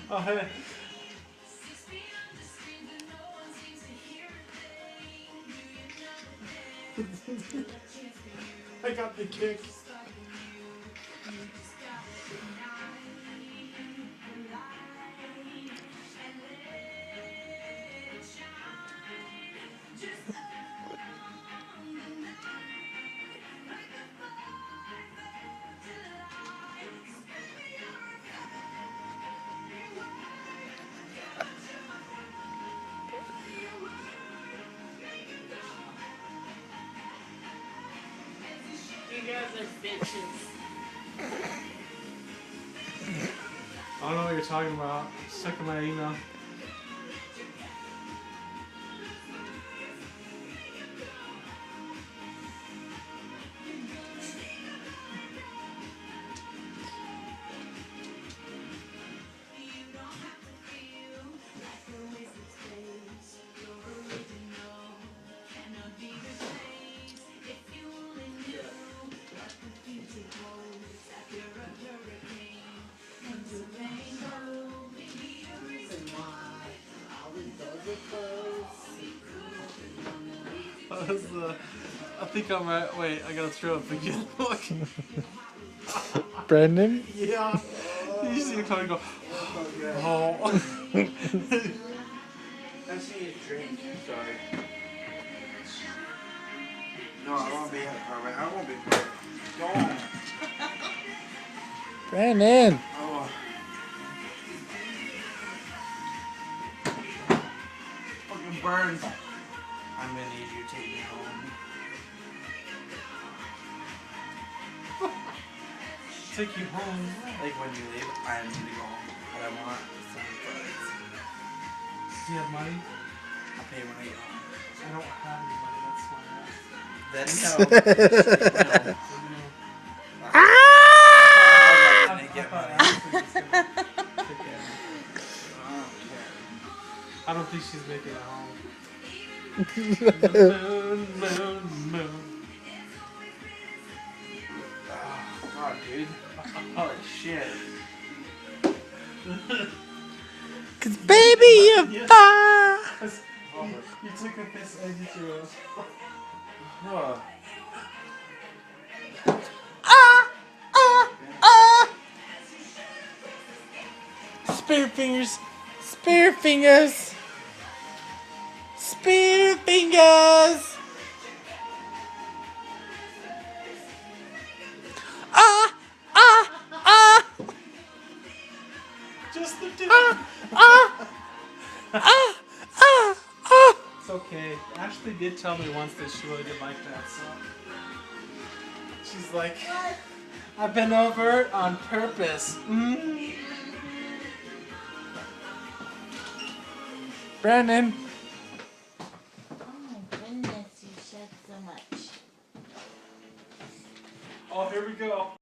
Oh, hey. I got the kick. You guys are bitches. I don't know what you're talking about. Stuck in my email. That was the. I think I'm at. Wait, I gotta throw up again. Look. Brandon? Yeah. You see it coming go. Oh. I see you drink. Sorry. No, I won't be perfect. I won't be perfect. Go on. Brandon! Oh. Fucking burns. I'm gonna need you to take me home. Take you home. Like when you leave, I need to go home. But I want some fries. Do you have money? I'll pay when I get home. I don't have any money. That's why I asked. Then no. I I get money. I don't think she's making it home. Moon, moon, moon. Oh, God, dude. Holy shit. Cause baby, you're fine! You took a piss and you threw it. Oh. Spear fingers! Spear fingers! Spear fingers! Just the tip. It's okay. Ashley did tell me once that she really didn't like that song. She's like, I've been over it on purpose. Brandon!